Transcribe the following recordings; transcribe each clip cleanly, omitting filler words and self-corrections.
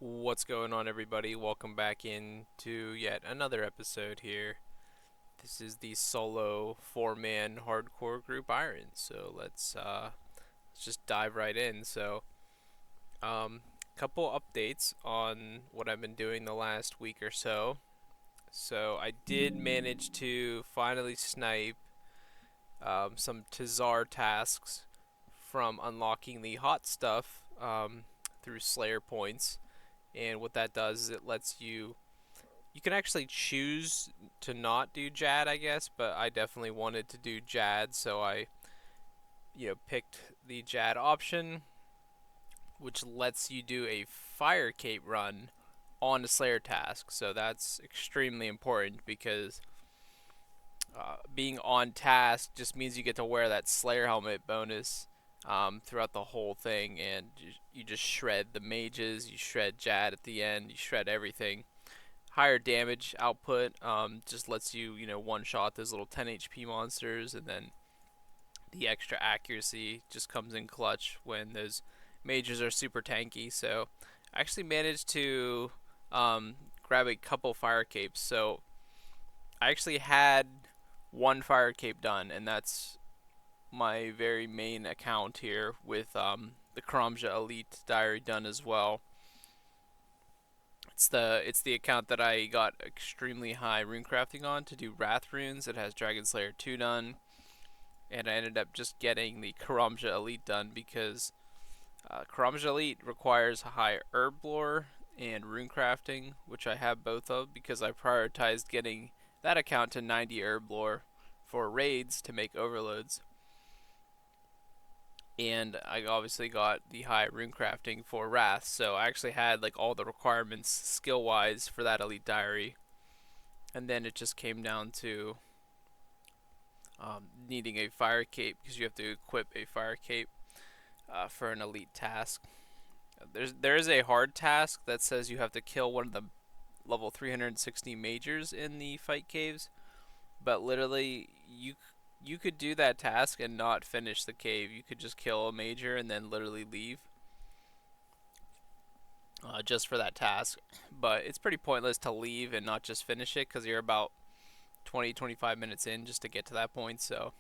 What's going on, everybody? Welcome back into yet another episode here. This is the solo four-man hardcore group Iron. So let's just dive right in. Couple updates on what I've been doing the last week or so. So I did manage to finally snipe some Tazar tasks from unlocking the hot stuff through Slayer points. And what that does is it lets you can actually choose to not do Jad, I guess, but I definitely wanted to do Jad, so I picked the Jad option, which lets you do a fire cape run on the Slayer task. So that's extremely important because being on task just means you get to wear that Slayer helmet bonus throughout the whole thing, and you just shred the mages, you shred Jad at the end, you shred everything. Higher damage output just lets you, one shot those little 10 HP monsters, and then the extra accuracy just comes in clutch when those mages are super tanky. So I actually managed to grab a couple fire capes. So I actually had one fire cape done, and that's my very main account here with the Karamja Elite Diary done as well. It's the account that I got extremely high runecrafting on to do Wrath runes. It has Dragon Slayer 2 done, and I ended up just getting the Karamja Elite done because Karamja Elite requires high herb lore and runecrafting, which I have both of because I prioritized getting that account to 90 herb lore for raids to make overloads. And I obviously got the high runecrafting for Wrath, so I actually had like all the requirements skill wise for that Elite Diary, and then it just came down to needing a fire cape because you have to equip a fire cape for an elite task. There is a hard task that says you have to kill one of the level 360 majors in the fight caves, but literally you could do that task and not finish the cave. You could just kill a major and then literally leave just for that task. But it's pretty pointless to leave and not just finish it because you're about 20-25 minutes in just to get to that point. So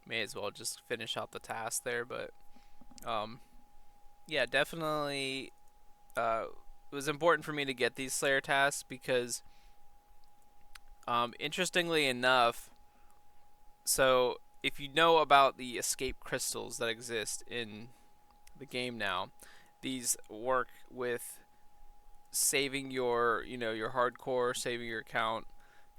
may as well just finish out the task there. But yeah, definitely it was important for me to get these Slayer tasks because interestingly enough, so if you know about the escape crystals that exist in the game now, these work with saving your hardcore, saving your account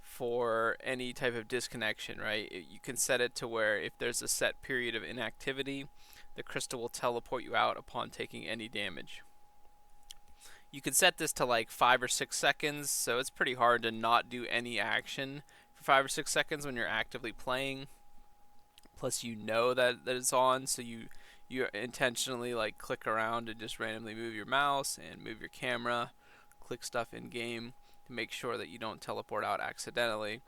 for any type of disconnection, right? You can set it to where if there's a set period of inactivity, the crystal will teleport you out upon taking any damage. You can set this to like 5 or 6 seconds, so it's pretty hard to not do any action for 5 or 6 seconds when you're actively playing. Plus you know that it's on, so you intentionally like click around and just randomly move your mouse and move your camera, click stuff in game to make sure that you don't teleport out accidentally.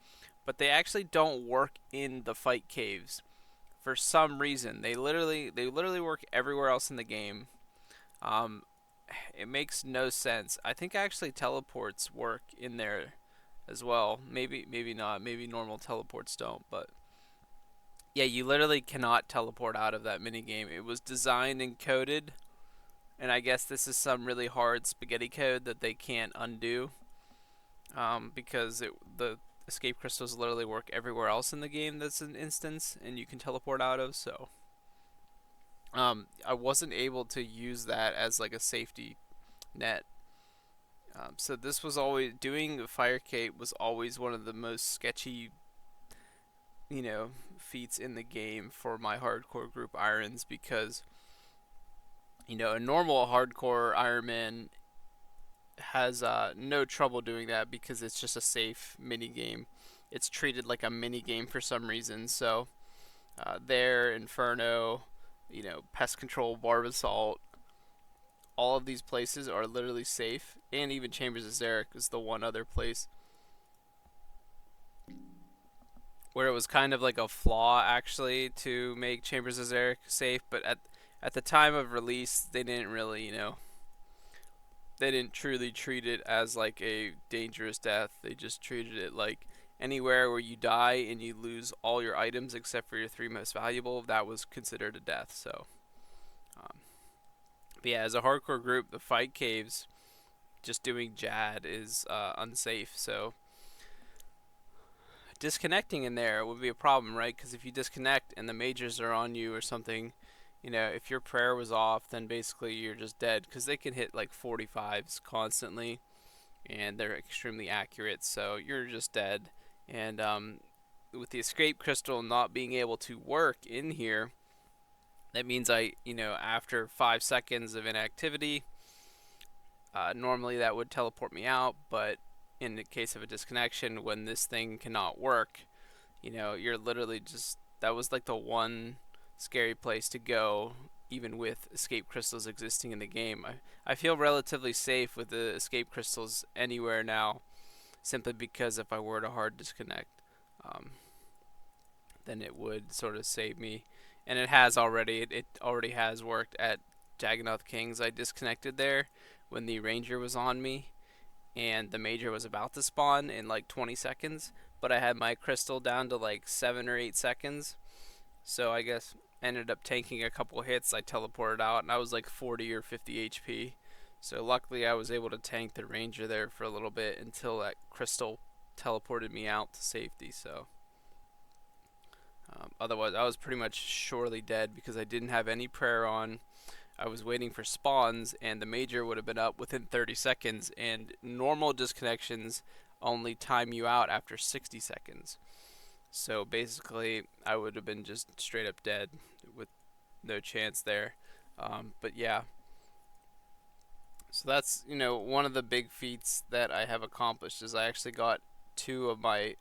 But they actually don't work in the fight caves for some reason. They literally work everywhere else in the game. Um, it makes no sense. I think actually teleports work in there as well. Maybe not. Maybe normal teleports don't, but yeah, you literally cannot teleport out of that minigame. It was designed and coded, and I guess this is some really hard spaghetti code that they can't undo because the escape crystals literally work everywhere else in the game that's an instance and you can teleport out of. So I wasn't able to use that as like a safety net. So this was always doing Fire Cape was always one of the most sketchy, feats in the game for my hardcore group Irons because a normal hardcore Ironman has no trouble doing that because it's just a safe mini game. It's treated like a mini game for some reason. So there, Inferno, Pest Control, Barbasalt, all of these places are literally safe, and even Chambers of Zarek is the one other place where it was kind of like a flaw actually to make Chambers of Zarek safe, but at the time of release they didn't really, they didn't truly treat it as like a dangerous death. They just treated it like anywhere where you die and you lose all your items except for your three most valuable, that was considered a death. So, um, but yeah, as a hardcore group, the fight caves, just doing Jad is unsafe. So disconnecting in there would be a problem, right? Because if you disconnect and the mages are on you or something, if your prayer was off, then basically you're just dead because they can hit like 45s constantly and they're extremely accurate, so you're just dead. And with the escape crystal not being able to work in here, that means after 5 seconds of inactivity, normally that would teleport me out, but in the case of a disconnection, when this thing cannot work, you're literally just, that was like the one scary place to go, even with escape crystals existing in the game. I feel relatively safe with the escape crystals anywhere now, simply because if I were to hard disconnect, um, then it would sort of save me. And it has already. It already has worked at Jagannath Kings. I disconnected there when the ranger was on me, and the major was about to spawn in like 20 seconds, but I had my crystal down to like 7 or 8 seconds. So I guess ended up tanking a couple hits. I teleported out and I was like 40 or 50 HP. So luckily I was able to tank the ranger there for a little bit until that crystal teleported me out to safety. So otherwise I was pretty much surely dead because I didn't have any prayer on. I was waiting for spawns, and the major would have been up within 30 seconds, and normal disconnections only time you out after 60 seconds. So basically, I would have been just straight up dead with no chance there. But yeah, so that's one of the big feats that I have accomplished is I actually got 2 of my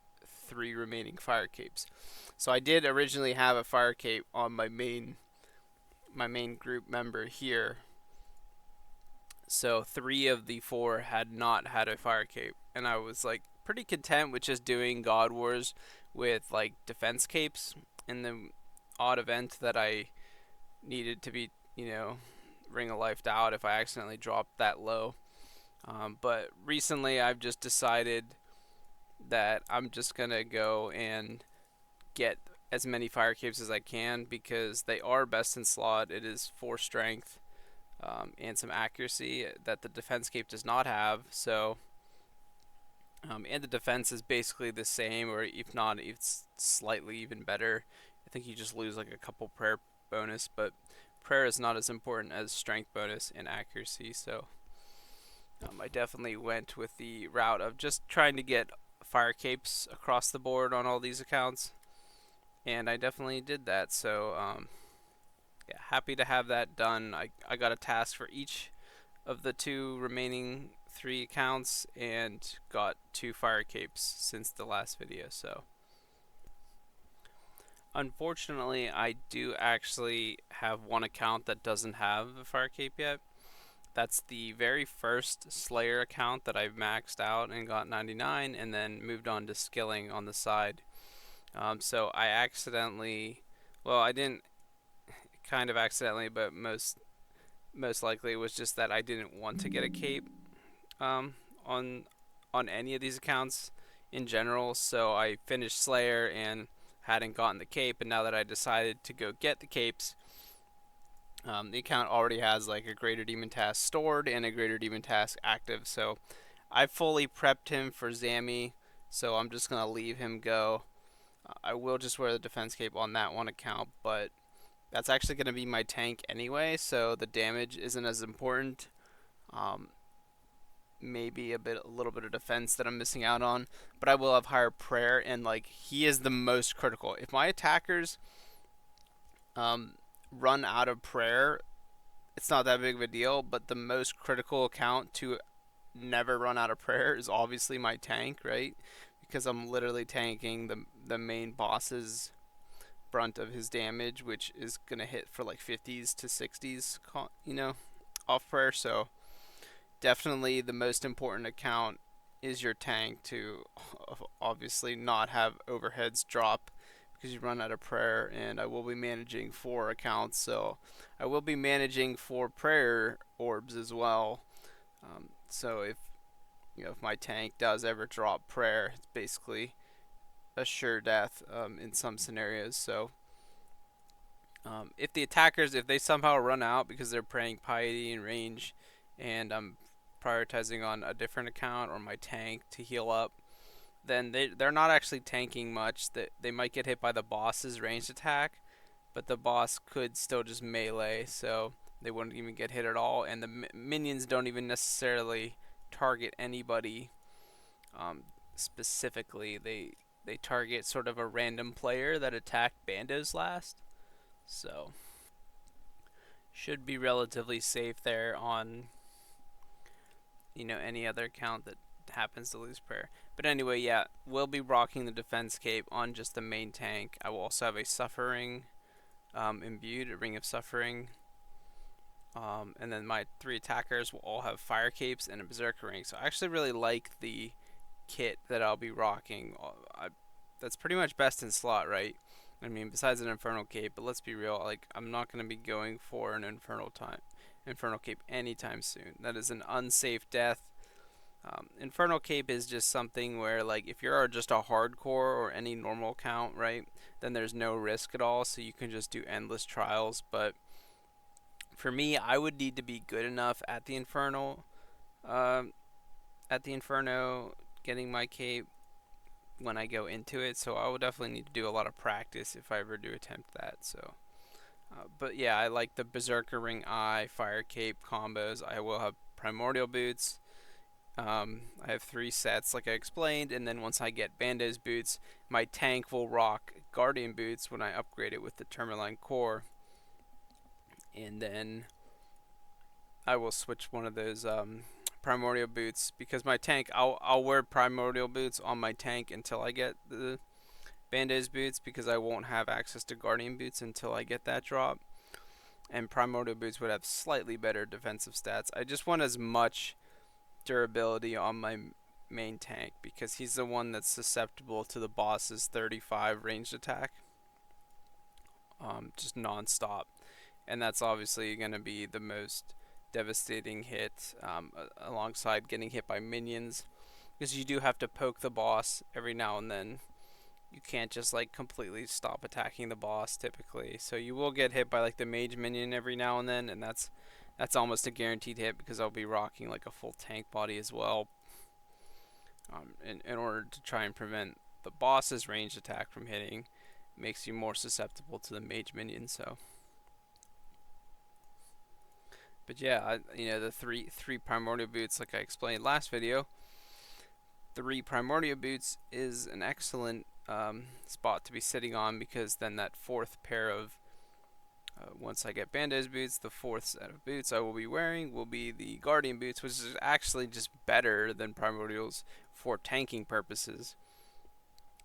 3 remaining fire capes. So I did originally have a fire cape on my main group member here. So 3 of the 4 had not had a fire cape, and I was like pretty content with just doing God Wars with like defense capes in the odd event that I needed to be, ring a lifed out if I accidentally dropped that low. But recently I've just decided that I'm just gonna go and get as many fire capes as I can because they are best in slot. It is 4 strength and some accuracy that the defense cape does not have. So, and the defense is basically the same, or if not, it's slightly even better. I think you just lose like a couple prayer bonus, but prayer is not as important as strength bonus and accuracy. So, I definitely went with the route of just trying to get fire capes across the board on all these accounts, and I definitely did that. So, yeah, happy to have that done. I got a task for each of the 2 remaining 3 accounts and got 2 fire capes since the last video. So unfortunately I do actually have one account that doesn't have a fire cape yet. That's the very first Slayer account that I maxed out and got 99 and then moved on to skilling on the side. So I accidentally, well, I didn't kind of accidentally, but most likely it was just that I didn't want to get a cape on any of these accounts in general. So I finished Slayer and hadn't gotten the cape, and now that I decided to go get the capes, the account already has like a Greater Demon task stored and a Greater Demon task active. So I fully prepped him for Zammy, so I'm just gonna leave him go. I will just wear the defense cape on that one account, but that's actually going to be my tank anyway, so the damage isn't as important. Maybe a little bit of defense that I'm missing out on, but I will have higher prayer, and like he is the most critical. If my attackers run out of prayer, it's not that big of a deal. But the most critical account to never run out of prayer is obviously my tank, right? Because I'm literally tanking the main boss's brunt of his damage, which is gonna hit for like 50s to 60s, off prayer. So definitely the most important account is your tank to obviously not have overheads drop because you run out of prayer. And I will be managing 4 accounts, so I will be managing 4 prayer orbs as well. So if my tank does ever drop prayer, it's basically a sure death in some scenarios. So if the attackers, if they somehow run out because they're praying piety and range, and I'm prioritizing on a different account or my tank to heal up, then they're not actually tanking much. They might get hit by the boss's ranged attack, but the boss could still just melee, so they wouldn't even get hit at all. And the minions don't even necessarily target anybody specifically. They target sort of a random player that attacked Bandos last. So should be relatively safe there on any other account that happens to lose prayer. But anyway, yeah, we'll be rocking the defense cape on just the main tank. I will also have a suffering imbued, a ring of suffering. And then my 3 attackers will all have fire capes and a berserker ring. So I actually really like the kit that I'll be rocking. That's pretty much best in slot, right? I mean, besides an infernal cape, but let's be real. Like, I'm not going to be going for an infernal cape anytime soon. That is an unsafe death. Infernal cape is just something where, like, if you're just a hardcore or any normal count, right, then there's no risk at all, so you can just do endless trials. But for me, I would need to be good enough at the Inferno, getting my cape when I go into it. So I will definitely need to do a lot of practice if I ever do attempt that. So, but yeah, I like the Berserker Ring Eye, Fire Cape combos. I will have Primordial Boots. I have 3 sets, like I explained, and then once I get Bandos Boots, my tank will rock Guardian Boots when I upgrade it with the Tourmaline Core. And then I will switch one of those Primordial Boots, because my tank, I'll wear Primordial Boots on my tank until I get the Bandos Boots, because I won't have access to Guardian Boots until I get that drop. And Primordial Boots would have slightly better defensive stats. I just want as much durability on my main tank, because he's the one that's susceptible to the boss's 35 ranged attack, just non-stop. And that's obviously going to be the most devastating hit, alongside getting hit by minions, because you do have to poke the boss every now and then. You can't just like completely stop attacking the boss typically, so you will get hit by like the mage minion every now and then, and that's almost a guaranteed hit, because I'll be rocking like a full tank body as well, in order to try and prevent the boss's ranged attack from hitting. Makes you more susceptible to the mage minion. So, but yeah, the three Primordial Boots, like I explained last video, 3 Primordial Boots is an excellent spot to be sitting on, because then that 4th pair of once I get Bandos Boots, the 4th set of boots I will be wearing will be the Guardian Boots, which is actually just better than Primordials for tanking purposes.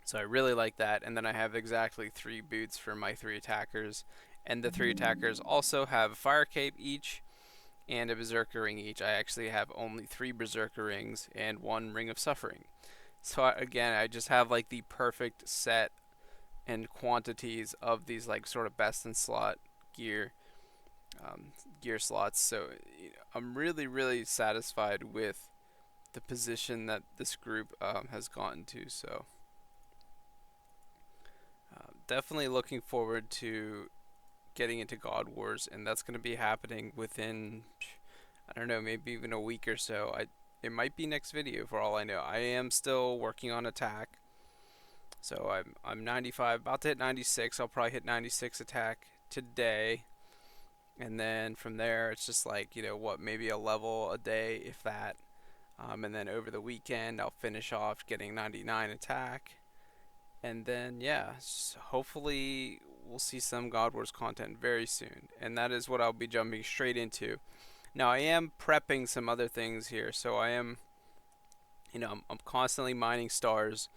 So I really like that. And then I have exactly 3 boots for my 3 attackers. And the 3 attackers also have Fire Cape each and a Berserker Ring each. I actually have only 3 Berserker Rings and 1 Ring of Suffering. So again, I just have like the perfect set and quantities of these like sort of best in slot gear slots. So I'm really satisfied with the position that this group has gotten to. So definitely looking forward to getting into God Wars, and that's going to be happening within, I don't know, maybe even a week or so. It might be next video for all I know. I am still working on attack, so I'm 95, about to hit 96. I'll probably hit 96 attack today, and then from there it's just like, maybe a level a day, if that. And then over the weekend I'll finish off getting 99 attack, and then yeah, so hopefully we'll see some God Wars content very soon, and that is what I'll be jumping straight into. Now I am prepping some other things here, so I am, I'm constantly mining stars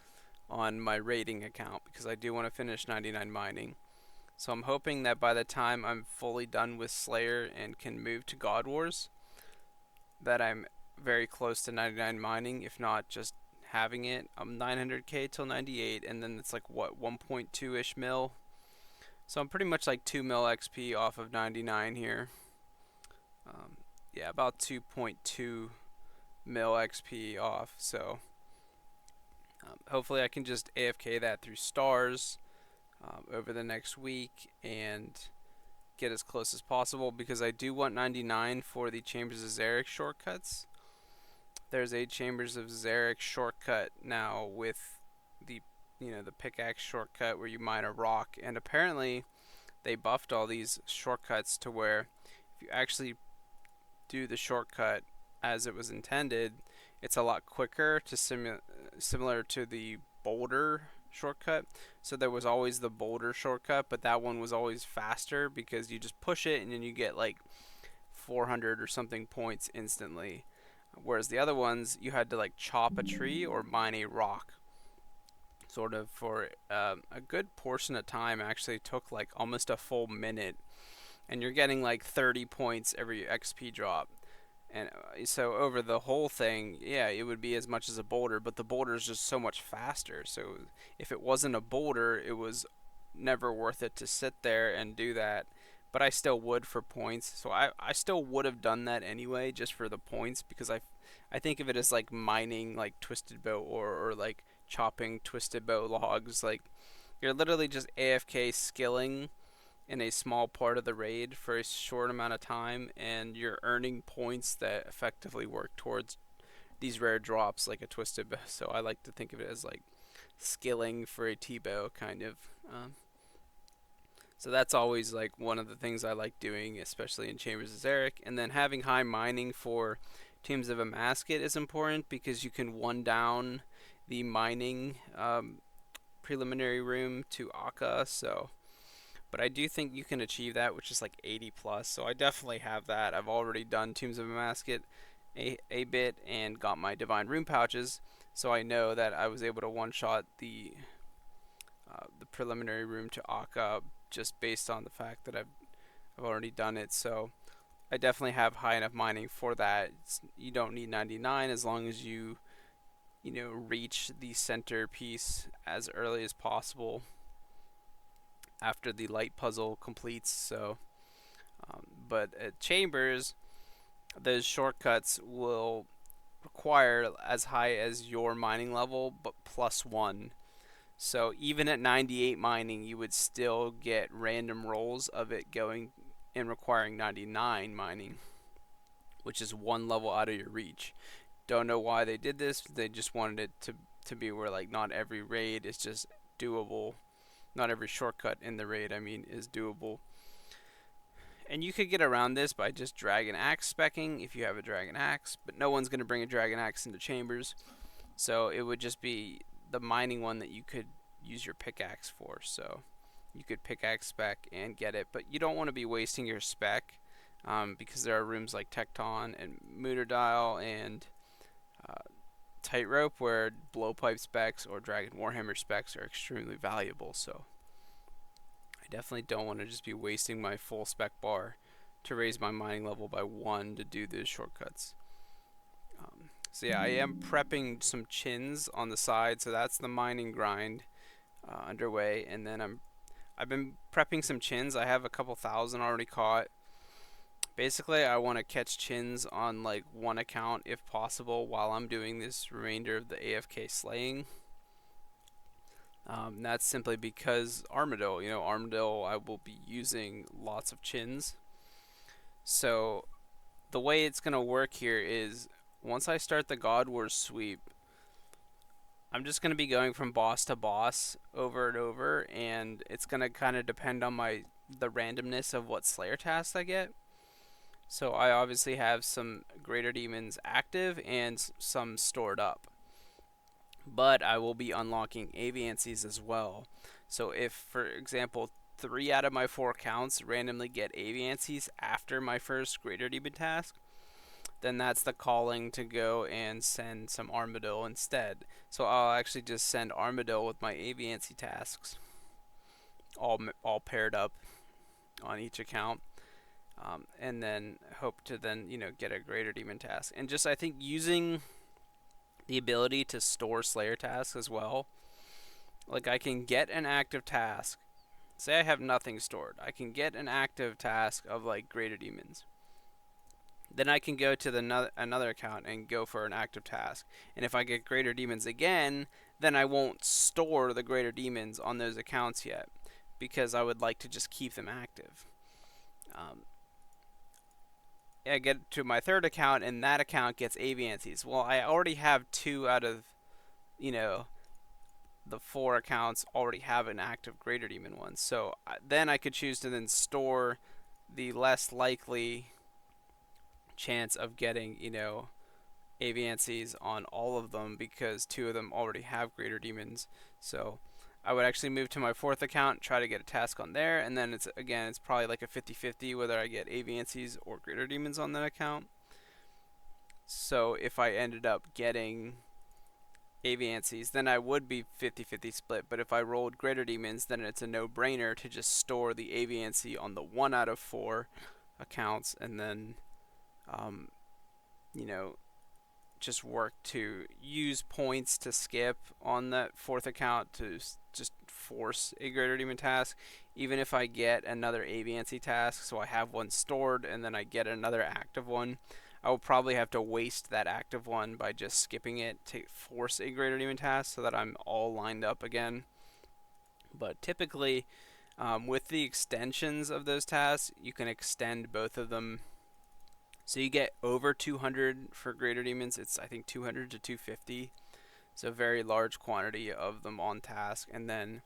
on my raiding account, because I do want to finish 99 mining. So I'm hoping that by the time I'm fully done with Slayer and can move to God Wars, that I'm very close to 99 mining, if not just having it. I'm 900k till 98, and then it's like, what, 1.2-ish mil? So I'm pretty much like 2 mil XP off of 99 here. Yeah, about 2.2 mil XP off. So hopefully I can just AFK that through stars over the next week and get as close as possible, because I do want 99 for the Chambers of Xeric shortcuts. There's a Chambers of Xeric shortcut now with the the pickaxe shortcut where you mine a rock, and apparently they buffed all these shortcuts to where if you actually do the shortcut as it was intended, it's a lot quicker to similar to the boulder shortcut. So there was always the boulder shortcut, but that one was always faster because you just push it and then you get like 400 or something points instantly. Whereas the other ones, you had to like chop a tree or mine a rock. Sort of for a good portion of time, actually took like almost a full minute, and you're getting like 30 points every XP drop. And so over the whole thing, yeah, it would be as much as a boulder, but the boulder is just so much faster. So if it wasn't a boulder, it was never worth it to sit there and do that. But I still would for points. So I still would have done that anyway, just for the points, because I think of it as like mining like twisted bow, or like chopping twisted bow logs. Like you're literally just AFK skilling in a small part of the raid for a short amount of time, and you're earning points that effectively work towards these rare drops like a twisted bow. So I like to think of it as like skilling for a T-bow kind of. So that's always like one of the things I like doing, especially in Chambers of Xeric. And then having high mining for Tombs of Amasket is important because you can one down the mining preliminary room to Akka. So but I do think you can achieve that, which is like 80 plus. So I definitely have that. I've already done Tombs of Amasket a bit and got my Divine Rune pouches. So I know that I was able to one shot the preliminary room to Akka just based on the fact that I've already done it. So I definitely have high enough mining for that. You don't need 99 as long as you reach the center piece as early as possible after the light puzzle completes. So, but at Chambers, those shortcuts will require as high as your mining level, but +1. So even at 98 mining, you would still get random rolls of it going and requiring 99 mining, which is one level out of your reach. Don't know why they did this. They just wanted it to be where like not every raid is just doable. Not every shortcut in the raid, I mean, is doable. And you could get around this by just dragon axe specking if you have a dragon axe, but no one's going to bring a dragon axe into Chambers. So it would just be the mining one that you could use your pickaxe for. So you could pickaxe spec and get it, but you don't want to be wasting your spec because there are rooms like Tecton and Moonerdile and Tightrope where blowpipe specs or Dragon Warhammer specs are extremely valuable. So I definitely don't want to just be wasting my full spec bar to raise my mining level by 1 to do those shortcuts. So yeah, I am prepping some chins on the side, so that's the mining grind underway. And then I've been prepping some chins. I have a couple thousand already caught. Basically, I want to catch chins on like one account if possible while I'm doing this remainder of the AFK slaying. That's simply because Armadillo, Armadillo, I will be using lots of chins. So the way it's going to work here is once I start the God Wars sweep, I'm just going to be going from boss to boss over and over, and it's going to kind of depend on the randomness of what Slayer tasks I get. So I obviously have some Greater Demons active and some stored up. But I will be unlocking Aviancies as well. So if, for example, 3 out of my 4 counts randomly get Aviancies after my first Greater Demon task, then that's the calling to go and send some Armadillo instead. So I'll actually just send Armadillo with my Aviancy tasks, all paired up on each account. And then hope to then get a Greater Demon task. And just I think using the ability to store Slayer tasks as well. Like I can get an active task. Say I have nothing stored. I can get an active task of like Greater Demons. then I can go to another account and go for an active task. And if I get greater demons again, then I won't store the greater demons on those accounts yet, because I would like to just keep them active. Um, I get to my third account, and that account gets Aviances. Well, I already have two out of, you know, the four accounts already have an active greater demon one. So then I could choose to then store the less likely chance of getting, Aviances on all of them, because two of them already have greater demons. So I would actually move to my fourth account, try to get a task on there, and then it's probably like a 50-50 whether I get Aviances or greater demons on that account. So if I ended up getting Aviances, then I would be 50-50 split. But if I rolled greater demons, then it's a no-brainer to just store the Aviancy on the one out of four accounts, and then, um, you know, just work to use points to skip on that fourth account to just force a greater demon task. Even if I get another Aviancy task, so I have one stored and then I get another active one, I will probably have to waste that active one by just skipping it to force a greater demon task so that I'm all lined up again. But typically, with the extensions of those tasks, you can extend both of them. So you get over 200 for greater demons. It's, I think, 200 to 250. So a very large quantity of them on task. And then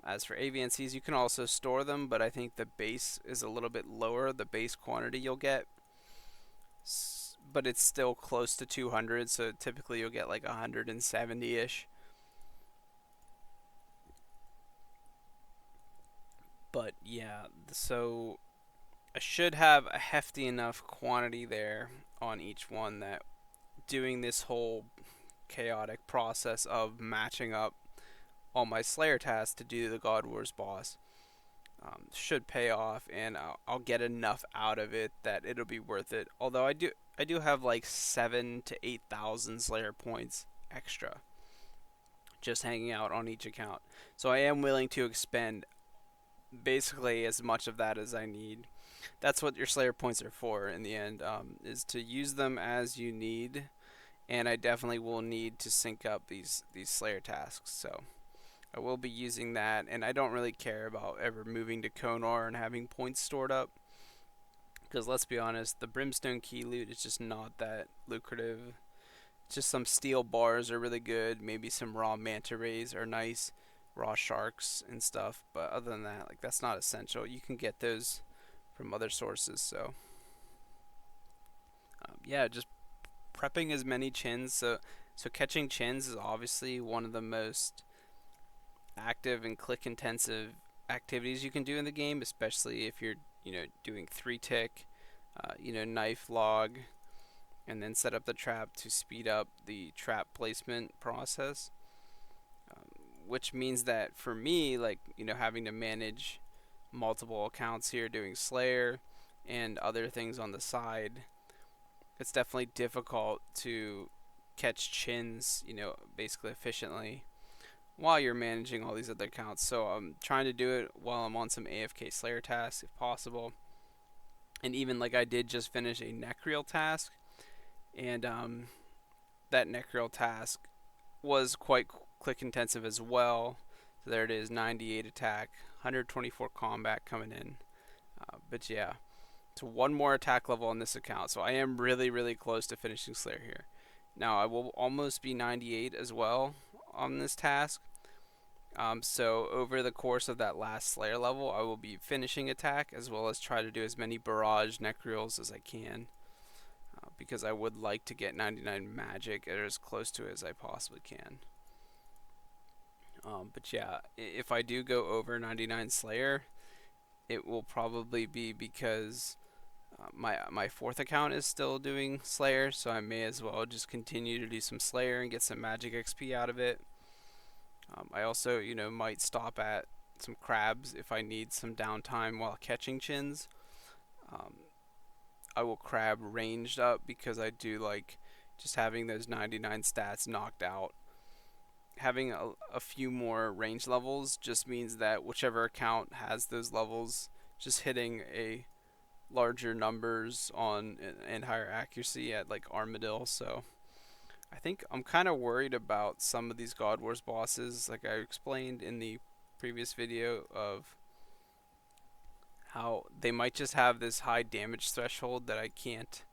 as for Aviances, you can also store them, but I think the base is a little bit lower, the base quantity you'll get. But it's still close to 200, so typically you'll get like 170-ish. But yeah, so I should have a hefty enough quantity there on each one that doing this whole chaotic process of matching up all my Slayer tasks to do the God Wars boss should pay off, and I'll get enough out of it that it'll be worth it. Although I do have like 7,000 to 8,000 Slayer points extra just hanging out on each account, so I am willing to expend basically as much of that as I need. That's what your Slayer points are for in the end, is to use them as you need, and I definitely will need to sync up these Slayer tasks. So I will be using that, and I don't really care about ever moving to Konar and having points stored up, because let's be honest, the Brimstone Key loot is just not that lucrative. Just some steel bars are really good, maybe some raw manta rays are nice, raw sharks and stuff, but other than that, like, that's not essential. You can get those from other sources. So yeah, just prepping as many chins. So catching chins is obviously one of the most active and click intensive activities you can do in the game, especially if you're doing 3-tick, knife log, and then set up the trap to speed up the trap placement process. Which means that for me, like, having to manage multiple accounts here, doing Slayer and other things on the side, it's definitely difficult to catch chins, basically efficiently while you're managing all these other accounts. So I'm trying to do it while I'm on some AFK Slayer tasks if possible. And even, like, I did just finish a Necreel task, and that Necreel task was quite click intensive as well. So there it is, 98 attack, 124 combat coming in. But yeah, so one more attack level on this account. So I am really, really close to finishing Slayer here. Now I will almost be 98 as well on this task. So over the course of that last Slayer level, I will be finishing attack, as well as try to do as many barrage Necreals as I can, because I would like to get 99 magic or as close to it as I possibly can. But yeah, if I do go over 99 Slayer, it will probably be because my fourth account is still doing Slayer, so I may as well just continue to do some Slayer and get some magic XP out of it. I also, might stop at some crabs if I need some downtime while catching chins. I will crab ranged up because I do like just having those 99 stats knocked out. Having a few more range levels just means that whichever account has those levels, just hitting a larger numbers on and higher accuracy at like Armadillo. So I think I'm kind of worried about some of these God Wars bosses, like I explained in the previous video, of how they might just have this high damage threshold that I can't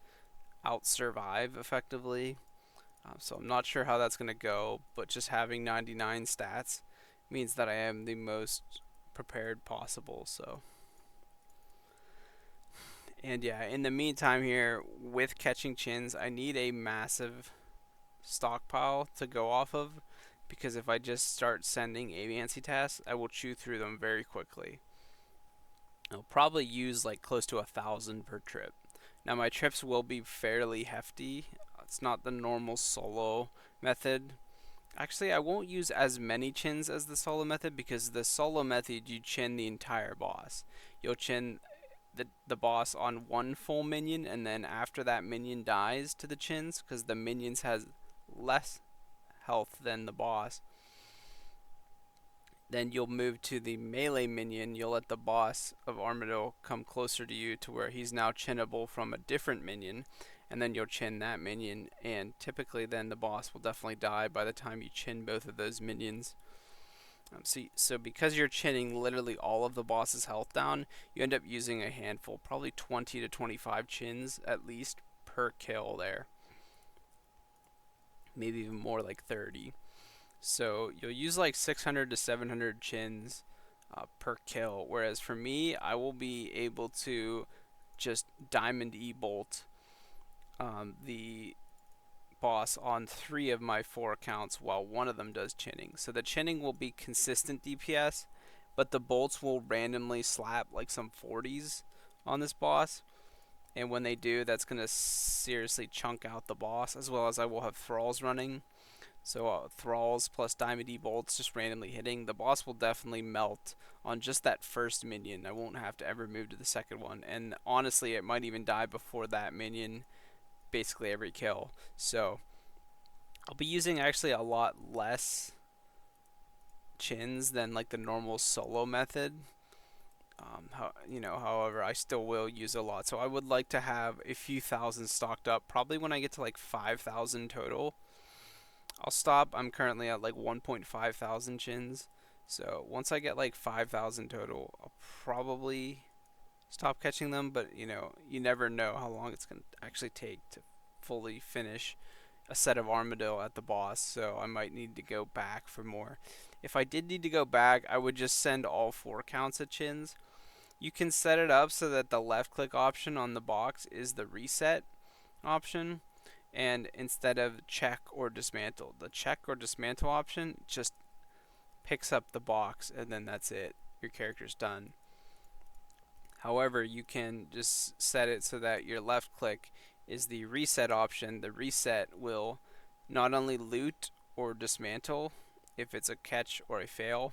out survive effectively. So I'm not sure how that's going to go, but just having 99 stats means that I am the most prepared possible. So, and yeah, in the meantime here with catching chins, I need a massive stockpile to go off of, because if I just start sending aviancy tasks, I will chew through them very quickly. I'll probably use like close to 1,000 per trip. Now my trips will be fairly hefty. It's not the normal solo method. Actually, I won't use as many chins as the solo method, because the solo method you chin the entire boss. You'll chin the boss on one full minion, and then after that minion dies to the chins, because the minions has less health than the boss, then you'll move to the melee minion. You'll let the boss of Armadillo come closer to you to where he's now chinnable from a different minion, and then you'll chin that minion, and typically then the boss will definitely die by the time you chin both of those minions. So because you're chinning literally all of the boss's health down, you end up using a handful, probably 20 to 25 chins at least per kill there. Maybe even more, like 30. So you'll use like 600 to 700 chins per kill. Whereas for me, I will be able to just Diamond E-Bolt the boss on 3 of my 4 accounts while one of them does chinning. So the chinning will be consistent DPS, but the bolts will randomly slap like some 40s on this boss. And when they do, that's going to seriously chunk out the boss, as well as I will have thralls running. So thralls plus Diamond E bolts just randomly hitting. The boss will definitely melt on just that first minion. I won't have to ever move to the second one. And honestly, it might even die before that minion basically every kill. So I'll be using actually a lot less chins than like the normal solo method. However, I still will use a lot. So I would like to have a few thousand stocked up. Probably when I get to like 5,000 total, I'll stop. I'm currently at like 1.5 thousand chins. So once I get like 5,000 total, I'll probably stop catching them. But you never know how long it's going to actually take to fully finish a set of Armadillo at the boss. So I might need to go back for more. If I did need to go back, I would just send all 4 counts of chins. You can set it up so that the left click option on the box is the reset option, and instead of check or dismantle, the check or dismantle option just picks up the box, and then that's it. Your character's done. However, you can just set it so that your left click is the reset option. The reset will not only loot or dismantle if it's a catch or a fail,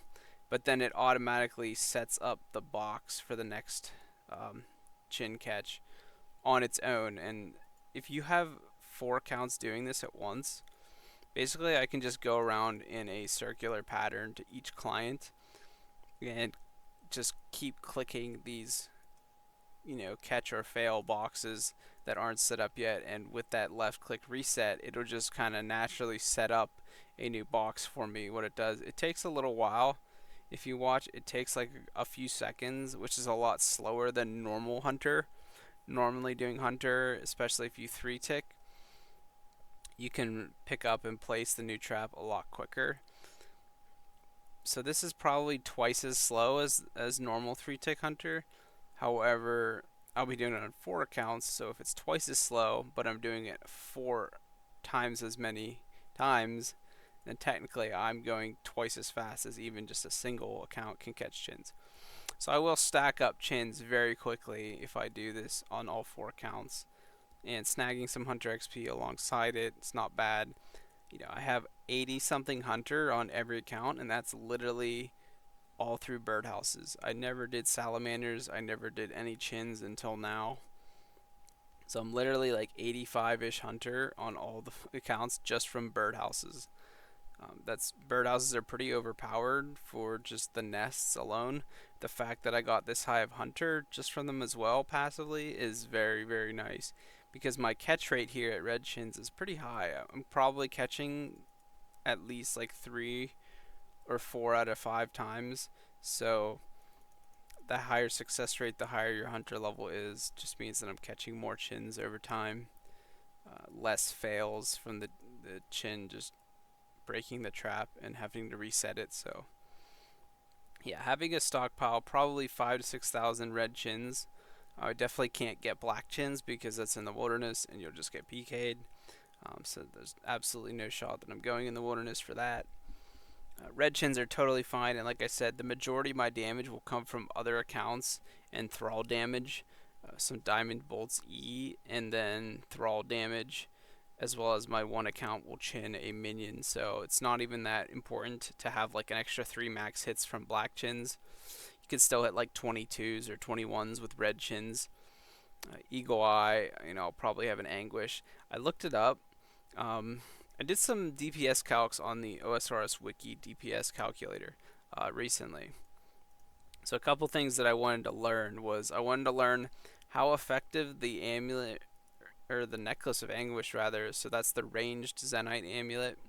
but then it automatically sets up the box for the next chin catch on its own. And if you have 4 counts doing this at once, basically I can just go around in a circular pattern to each client and just keep clicking these catch or fail boxes that aren't set up yet, and with that left click reset, it'll just kind of naturally set up a new box for me. What it does, it takes a little while. If you watch, it takes like a few seconds, which is a lot slower than normal Hunter. Normally doing Hunter, especially if you 3-tick, you can pick up and place the new trap a lot quicker. So this is probably twice as slow as normal 3-tick Hunter. However, I'll be doing it on 4 accounts, so if it's twice as slow, but I'm doing it 4 times as many times, then technically I'm going twice as fast as even just a single account can catch chins. So I will stack up chins very quickly if I do this on all 4 accounts, and snagging some Hunter XP alongside it, it's not bad. I have 80 something Hunter on every account, and that's literally all through birdhouses. I never did salamanders. I never did any chins until now. So I'm literally like 85-ish Hunter on all the accounts just from birdhouses. That's birdhouses are pretty overpowered for just the nests alone. The fact that I got this high of hunter just from them as well passively is very, very nice, because my catch rate here at Red Chins is pretty high. I'm probably catching at least like 3 or 4 out of 5 times. So the higher success rate, the higher your hunter level is. Just means that I'm catching more chins over time. Less fails from the chin just breaking the trap and having to reset it. So yeah, having a stockpile, probably 5 to 6 thousand red chins. I definitely can't get black chins because that's in the wilderness and you'll just get PK'd. So there's absolutely no shot that I'm going in the wilderness for that. Red chins are totally fine, and like I said, the majority of my damage will come from other accounts and thrall damage, some diamond bolts E, and then thrall damage, as well as my one account will chin a minion. So it's not even that important to have like an extra 3 max hits from black chins. You can still hit like 22s or 21s with red chins. Eagle Eye, I'll probably have an anguish. I looked it up. I did some DPS calcs on the OSRS Wiki DPS calculator recently. So a couple things that I wanted to learn was I wanted to learn how effective the amulet, or the necklace of anguish rather, so that's the ranged Zenite amulet.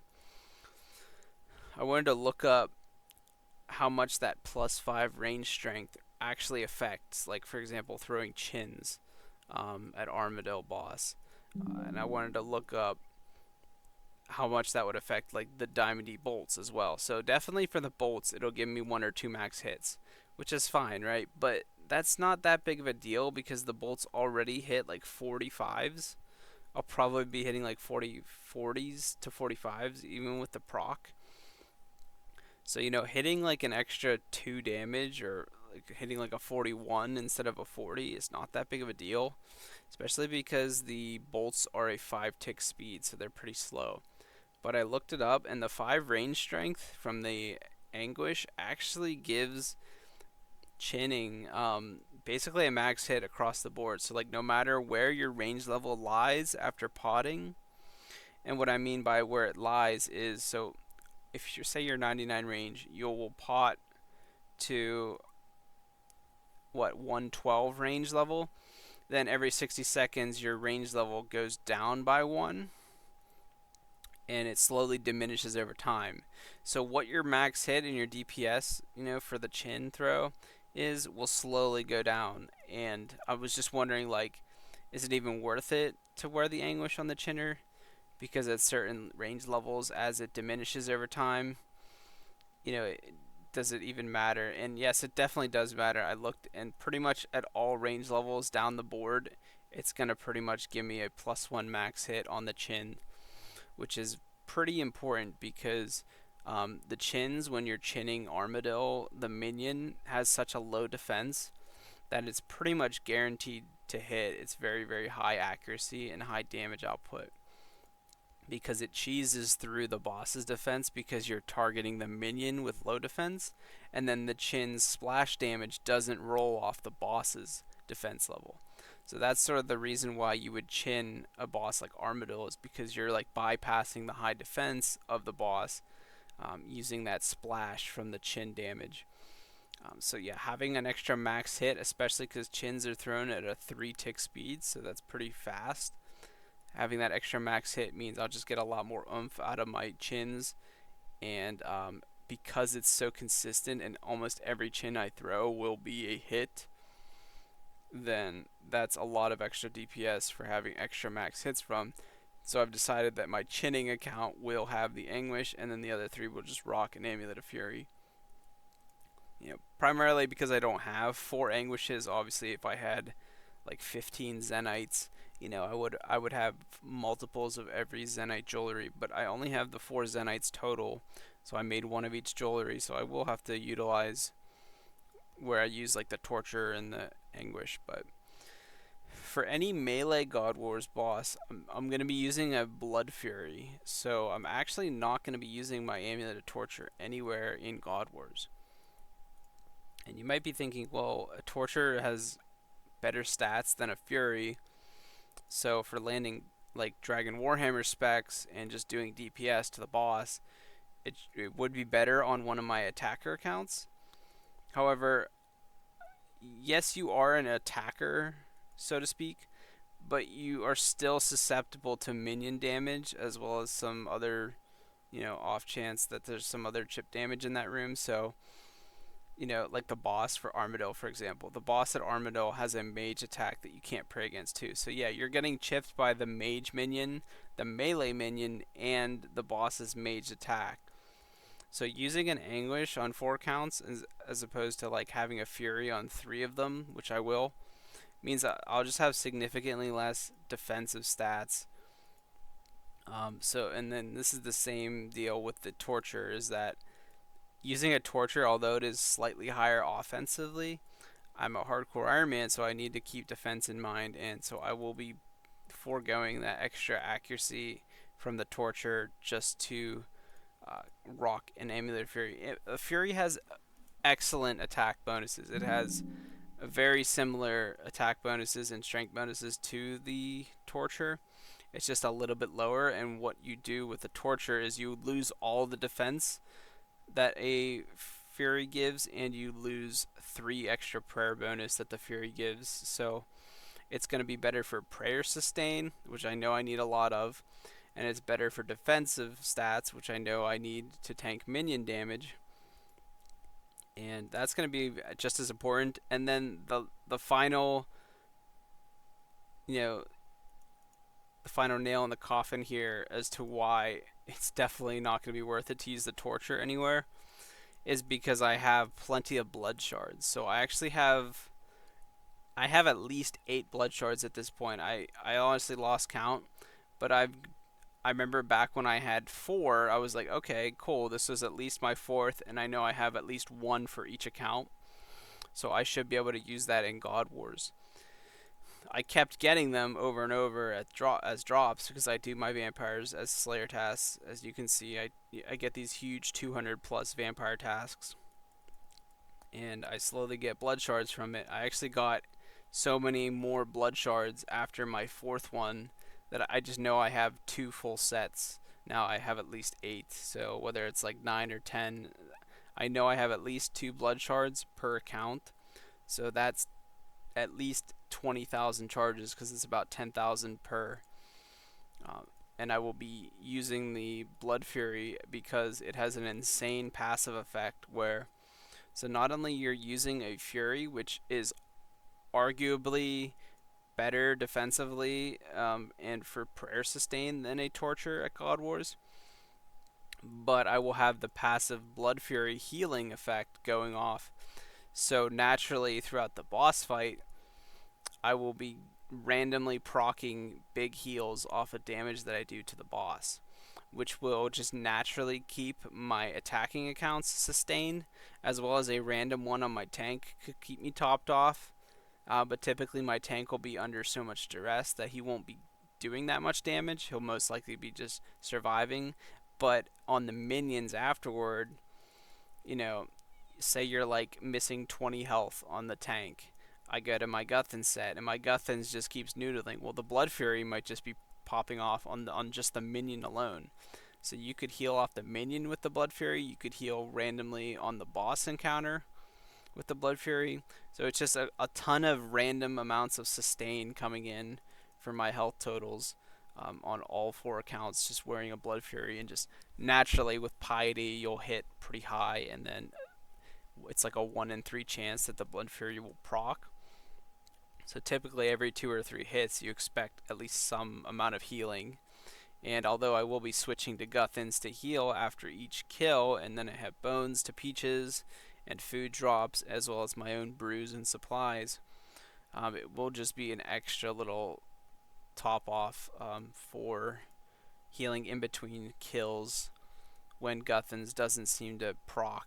I wanted to look up how much that +5 range strength actually affects, like for example throwing chins at Armadillo boss. And I wanted to look up how much that would affect like the diamondy bolts as well. So definitely for the bolts, it'll give me 1 or 2 max hits, which is fine, right? But that's not that big of a deal because the bolts already hit like 45s. I'll probably be hitting like 40s to 45s even with the proc. So hitting like an extra 2 damage, or like hitting like a 41 instead of a 40 is not that big of a deal, especially because the bolts are a 5 tick speed, so they're pretty slow. But I looked it up, and the 5 range strength from the anguish actually gives chinning basically a max hit across the board. So like no matter where your range level lies after potting, and what I mean by where it lies is, so if you say you're 99 range, you will pot to what, 112 range level. Then every 60 seconds your range level goes down by 1, and it slowly diminishes over time. So what your max hit and your DPS, for the chin throw is, will slowly go down. And I was just wondering, like, is it even worth it to wear the anguish on the chinner? Because at certain range levels, as it diminishes over time, does it even matter? And yes, it definitely does matter. I looked, and pretty much at all range levels down the board, it's going to pretty much give me a +1 max hit on the chin, which is pretty important because the chins, when you're chinning Armadillo, the minion has such a low defense that it's pretty much guaranteed to hit. It's very, very high accuracy and high damage output because it cheeses through the boss's defense because you're targeting the minion with low defense, and then the chin's splash damage doesn't roll off the boss's defense level. So that's sort of the reason why you would chin a boss like Armadillo, is because you're like bypassing the high defense of the boss, using that splash from the chin damage. So yeah, having an extra max hit, especially because chins are thrown at a 3 tick speed, so that's pretty fast. Having that extra max hit means I'll just get a lot more oomph out of my chins, and because it's so consistent and almost every chin I throw will be a hit, then that's a lot of extra DPS for having extra max hits from. So I've decided that my chinning account will have the anguish, and then the other 3 will just rock an Amulet of Fury. Primarily because I don't have 4 anguishes. Obviously, if I had like 15 Zenites, I would have multiples of every Zenite jewelry, but I only have the 4 Zenites total, so I made 1 of each jewelry, so I will have to utilize where I use like the torture and the anguish. But for any melee God Wars boss, I'm going to be using a Blood Fury, so I'm actually not going to be using my Amulet of Torture anywhere in God Wars. And you might be thinking, well, a Torture has better stats than a Fury, so for landing like Dragon Warhammer specs and just doing DPS to the boss, it would be better on one of my attacker accounts. However, yes, you are an attacker, so to speak, but you are still susceptible to minion damage as well as some other, off chance that there's some other chip damage in that room. So, like the boss for Armadillo, for example. The boss at Armadillo has a mage attack that you can't pray against too. So yeah, you're getting chipped by the mage minion, the melee minion, and the boss's mage attack. So using an Anguish on 4 counts as opposed to like having a Fury on 3 of them, which I will, means that I'll just have significantly less defensive stats. And then this is the same deal with the Torture, is that using a Torture, although it is slightly higher offensively, I'm a hardcore Iron Man, so I need to keep defense in mind, and so I will be foregoing that extra accuracy from the Torture just to rock an Amulet Fury. Fury has excellent attack bonuses. It has very similar attack bonuses and strength bonuses to the Torture. It's just a little bit lower, and what you do with the Torture is you lose all the defense that a Fury gives, and you lose 3 extra prayer bonus that the Fury gives. So it's going to be better for prayer sustain, which I know I need a lot of, and it's better for defensive stats, which I know I need to tank minion damage. And that's going to be just as important. And then the final, the final nail in the coffin here as to why it's definitely not going to be worth it to use the Torture anywhere is because I have plenty of blood shards. So I have at least 8 blood shards at this point. I honestly lost count, but I remember back when I had 4, I was like, okay, cool, this is at least my 4th, and I know I have at least 1 for each account. So I should be able to use that in God Wars. I kept getting them over and over as drops because I do my vampires as Slayer tasks. As you can see, I get these huge 200 plus vampire tasks, and I slowly get blood shards from it. I actually got so many more blood shards after my 4th one that I just know I have 2 full sets. Now I have at least 8, so whether it's like 9 or 10, I know I have at least 2 blood shards per account. So that's at least 20,000 charges because it's about 10,000 per. And I will be using the Blood Fury because it has an insane passive effect where, so not only you're using a Fury, which is arguably better defensively and for prayer sustain than a Torture at God Wars, but I will have the passive Blood Fury healing effect going off. So naturally throughout the boss fight, I will be randomly proccing big heals off of damage that I do to the boss, which will just naturally keep my attacking accounts sustained, as well as a random one on my tank could keep me topped off. But typically my tank will be under so much duress that he won't be doing that much damage. He'll most likely be just surviving. But on the minions afterward, say you're like missing 20 health on the tank. I go to my Guthin set, and my Guthins just keeps noodling. Well, the Blood Fury might just be popping off on just the minion alone. So you could heal off the minion with the Blood Fury. You could heal randomly on the boss encounter with the Blood Fury. So it's just a ton of random amounts of sustain coming in for my health totals on all 4 accounts, just wearing a Blood Fury. And just naturally with Piety, you'll hit pretty high, and then it's like a 1 in 3 chance that the Blood Fury will proc. So typically every 2 or 3 hits, you expect at least some amount of healing. And although I will be switching to Guthins to heal after each kill, and then I have bones to peaches and food drops, as well as my own brews and supplies, it will just be an extra little top off for healing in between kills when Guthins doesn't seem to proc.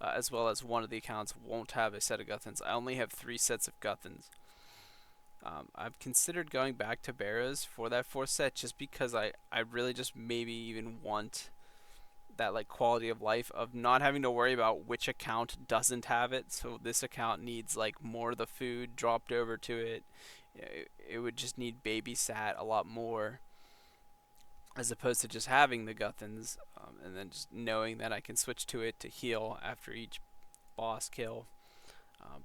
As well as one of the accounts won't have a set of Guthins. I only have 3 sets of Guthins. I've considered going back to Barrows for that 4th set just because I really just maybe even want that like quality of life of not having to worry about which account doesn't have it. So this account needs like more of the food dropped over to it. It would just need babysat a lot more. as opposed to just having the Guthans, and then just knowing that I can switch to it to heal after each boss kill.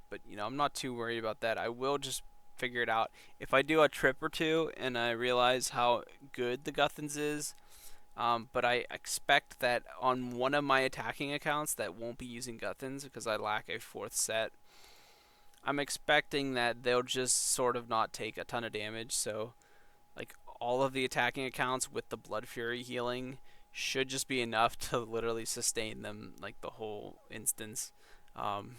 But I'm not too worried about that. I will just figure it out if I do a trip or two and I realize how good the Guthans is. But I expect that on one of my attacking accounts that won't be using Guthans because I lack a fourth set, I'm expecting that they'll just sort of not take a ton of damage. So, like, all of the attacking accounts with the Blood Fury healing should just be enough to literally sustain them, like, the whole instance. Um,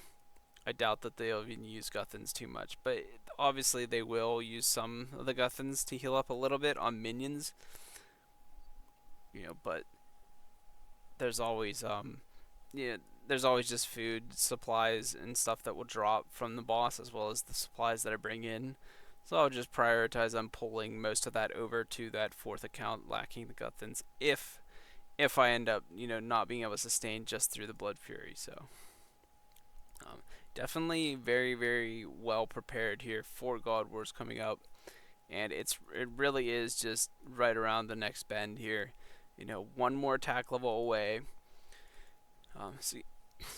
I doubt that they'll even use Guthans too much, but obviously they will use some of the Guthans to heal up a little bit on minions. But there's always yeah, there's always just food supplies and stuff that will drop from the boss as well as the supplies that I bring in. So I'll just prioritize on pulling most of that over to that fourth account lacking the Guthans if I end up not being able to sustain just through the Blood Fury. So um, definitely very very well prepared here for God Wars coming up, and it really is just right around the next bend here. One more attack level away. So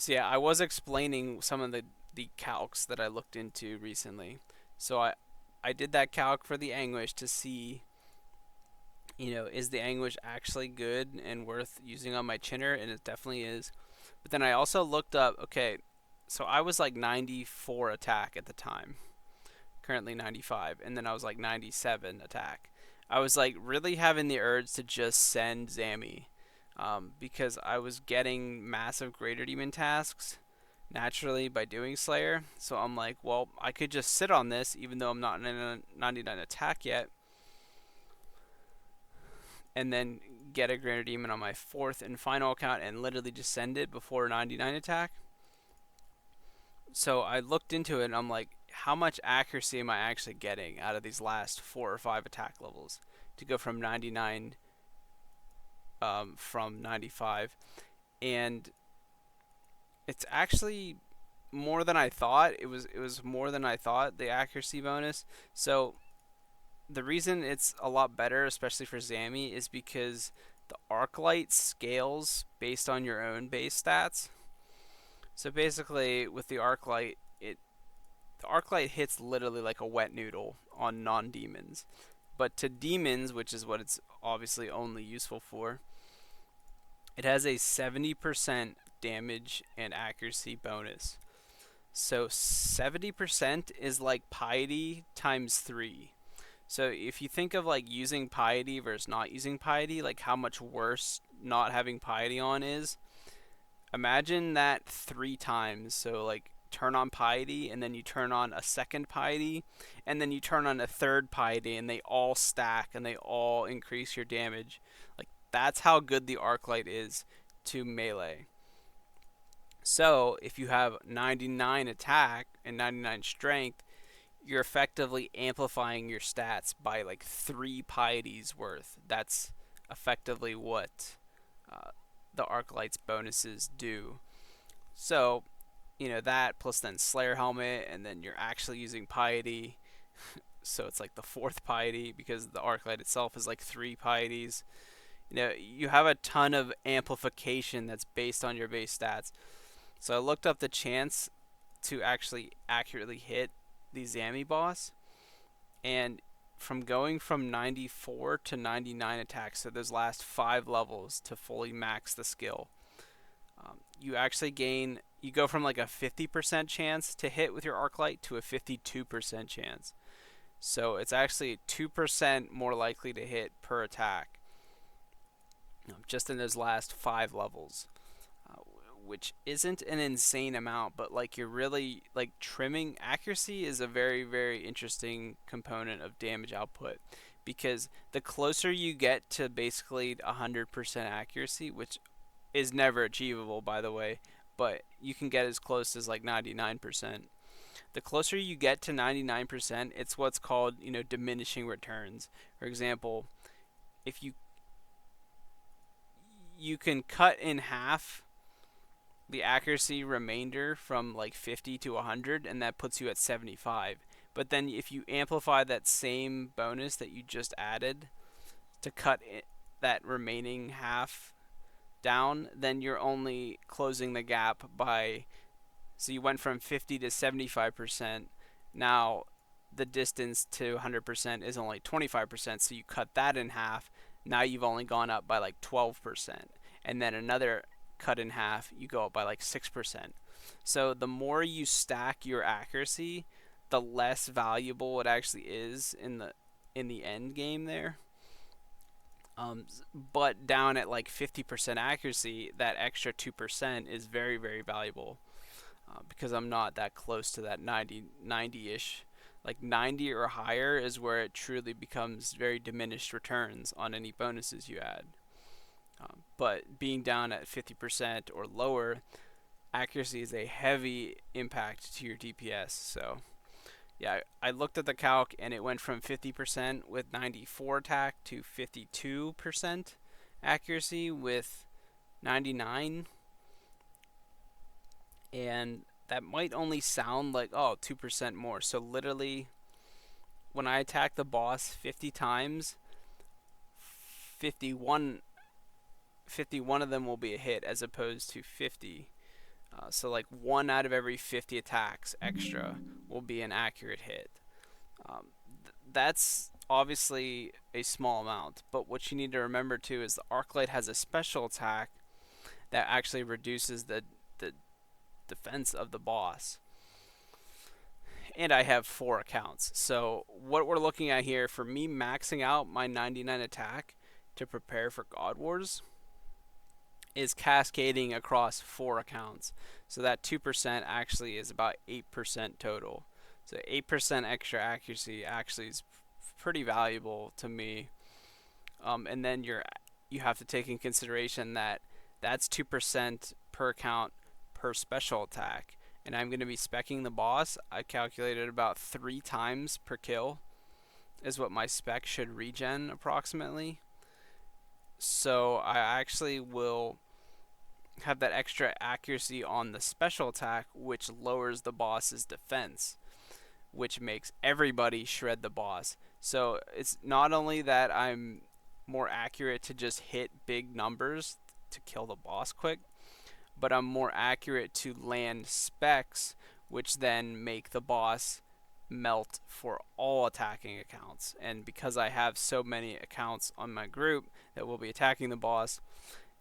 yeah, I was explaining some of the calcs that I looked into recently. So I did that calc for the Anguish to see, is the Anguish actually good and worth using on my Chinner, and it definitely is. But then I also looked up, okay, so I was like 94 attack at the time, currently 95, and then I was like 97 attack. I was like really having the urge to just send Zammy, because I was getting massive Greater Demon tasks naturally by doing Slayer. So I'm like, well, I could just sit on this even though I'm not in a 99 attack yet, and then get a Greater Demon on my fourth and final account and literally just send it before 99 attack. So I looked into it and I'm like, how much accuracy am I actually getting out of these last 4 or 5 attack levels to go from 99 from 95? And it's actually more than I thought. It was more than I thought, the accuracy bonus. So the reason it's a lot better, especially for Zammy, is because the Arclight scales based on your own base stats. So basically, with the Arclight, the Arclight hits literally like a wet noodle on non-demons. But to demons, which is what it's obviously only useful for, it has a 70% damage and accuracy bonus. So 70% is like piety times 3. So if you think of like using piety versus not using piety, like how much worse not having piety on is, imagine that 3 times. So like turn on piety and then you turn on a second piety and then you turn on a third piety, and they all stack and they all increase your damage. Like that's how good the Arclight is to melee. So if you have 99 attack and 99 strength, you're effectively amplifying your stats by like 3 pieties worth. That's effectively what the Arclight's bonuses do. So, that plus then Slayer Helmet, and then you're actually using piety. So it's like the 4th piety because the Arclight itself is like 3 pieties. You have a ton of amplification that's based on your base stats. So I looked up the chance to actually accurately hit the Zammy boss, and from going from 94 to 99 attacks, so those last 5 levels to fully max the skill, you go from like a 50% chance to hit with your Arclight to a 52% chance. So it's actually 2% more likely to hit per attack, just in those last 5 levels, which isn't an insane amount, but like you're really like trimming. Accuracy is a very very interesting component of damage output, because the closer you get to basically 100% accuracy, which is never achievable by the way, but you can get as close as like 99%. The closer you get to 99%, it's what's called, diminishing returns. For example, if you can cut in half the accuracy remainder from like 50 to 100, and that puts you at 75. But then if you amplify that same bonus that you just added to cut that remaining half down, then you're only closing the gap by, so you went from 50 to 75%. Now the distance to 100% is only 25%, so you cut that in half. Now you've only gone up by like 12%. And then another cut in half, you go up by like 6%. So the more you stack your accuracy, the less valuable it actually is in the end game there. But down at like 50% accuracy, that extra 2% is very, very valuable, because I'm not that close to that 90 ish. Like 90 or higher is where it truly becomes very diminished returns on any bonuses you add. But being down at 50% or lower, accuracy is a heavy impact to your DPS. So yeah, I looked at the calc and it went from 50% with 94 attack to 52% accuracy with 99. And that might only sound like, oh, 2% more. So literally, when I attack the boss 50 times, 51, 51 of them will be a hit as opposed to 50. So like 1 out of every 50 attacks extra will be an accurate hit. That's obviously a small amount, but what you need to remember too is the Arclight has a special attack that actually reduces the defense of the boss. And I have 4 accounts. So what we're looking at here, for me maxing out my 99 attack to prepare for God Wars, is cascading across 4 accounts. So that 2% actually is about 8% total. So 8% extra accuracy actually is pretty valuable to me. And then you have to take in consideration that that's 2% per account per special attack. And I'm going to be specking the boss. I calculated about 3 times per kill is what my spec should regen approximately. So I actually will have that extra accuracy on the special attack, which lowers the boss's defense, which makes everybody shred the boss. So it's not only that I'm more accurate to just hit big numbers to kill the boss quick, but I'm more accurate to land specs, which then make the boss melt for all attacking accounts. And because I have so many accounts on my group that will be attacking the boss,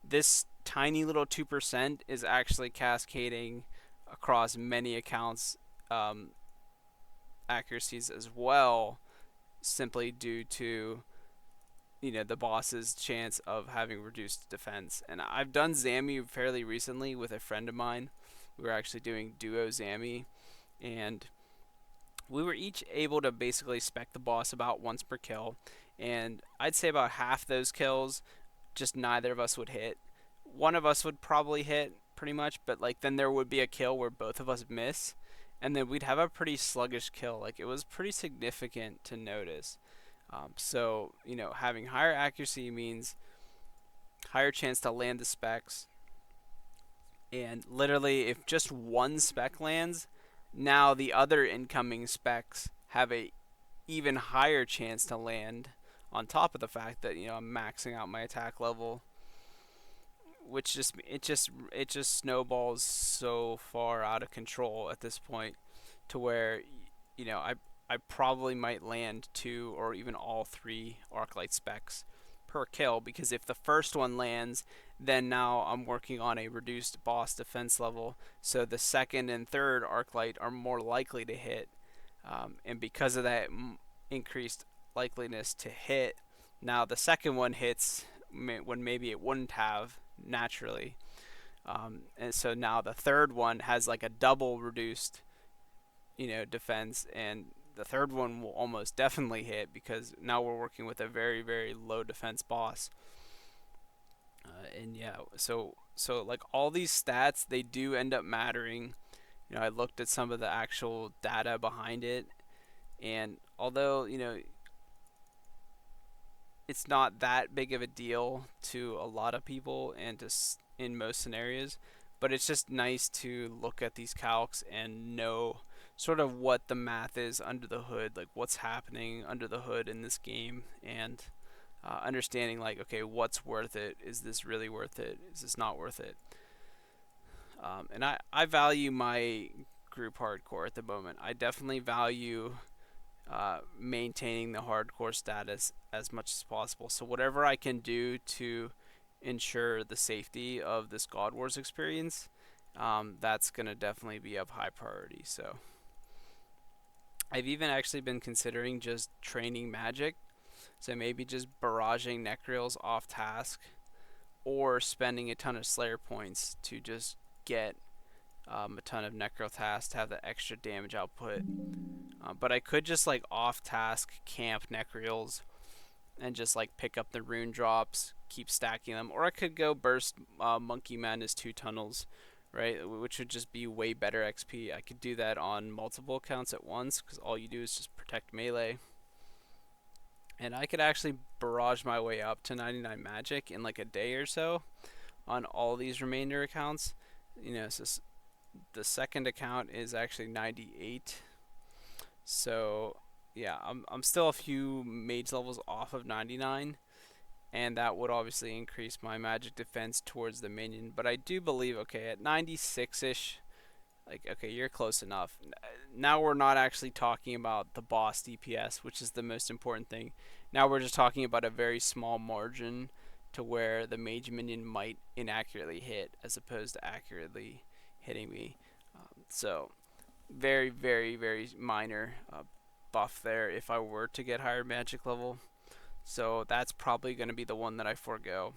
this tiny little 2% is actually cascading across many accounts accuracies as well, simply due to the boss's chance of having reduced defense. And I've done Zammy fairly recently with a friend of mine. We were actually doing duo Zammy, and we were each able to basically spec the boss about once per kill, and I'd say about half those kills just neither of us would hit. One of us would probably hit pretty much, but like then there would be a kill where both of us miss, and then we'd have a pretty sluggish kill. Like it was pretty significant to notice. So having higher accuracy means higher chance to land the specs, and literally if just one spec lands, now the other incoming specs have a even higher chance to land, on top of the fact that I'm maxing out my attack level, which just snowballs so far out of control at this point, to where I probably might land 2 or even all 3 Arclight specs per kill, because if the first one lands, then now I'm working on a reduced boss defense level, so the second and third Arclight are more likely to hit, and because of that increased likeliness to hit, now the second one hits when maybe it wouldn't have naturally, and so now the third one has like a double reduced defense, and the third one will almost definitely hit because now we're working with a very, very low defense boss. And yeah, so like all these stats, they do end up mattering. I looked at some of the actual data behind it, and although it's not that big of a deal to a lot of people and in most scenarios, but it's just nice to look at these calcs and know sort of what the math is under the hood, like what's happening under the hood in this game. And understanding like, okay, what's worth it? Is this really worth it? Is this not worth it? And I value my group hardcore at the moment. I definitely value maintaining the hardcore status as much as possible. So whatever I can do to ensure the safety of this God Wars experience, that's gonna definitely be of high priority. So I've even actually been considering just training magic. So maybe just barraging Necreals off task, or spending a ton of Slayer points to just get a ton of Necro tasks to have the extra damage output. But I could just like off task camp Necreals and just like pick up the rune drops, keep stacking them, or I could go burst Monkey Madness 2 tunnels, right? Which would just be way better XP. I could do that on multiple accounts at once because all you do is just protect melee. And I could actually barrage my way up to 99 magic in like a day or so on all these remainder accounts. So the second account is actually 98. So yeah, I'm still a few mage levels off of 99, and that would obviously increase my magic defense towards the minion. But I do believe, okay, at 96ish, like, okay, you're close enough. Now we're not actually talking about the boss DPS, which is the most important thing. Now we're just talking about a very small margin to where the mage minion might inaccurately hit as opposed to accurately hitting me. So very, very, very minor buff there if I were to get higher magic level. So that's probably going to be the one that I forego.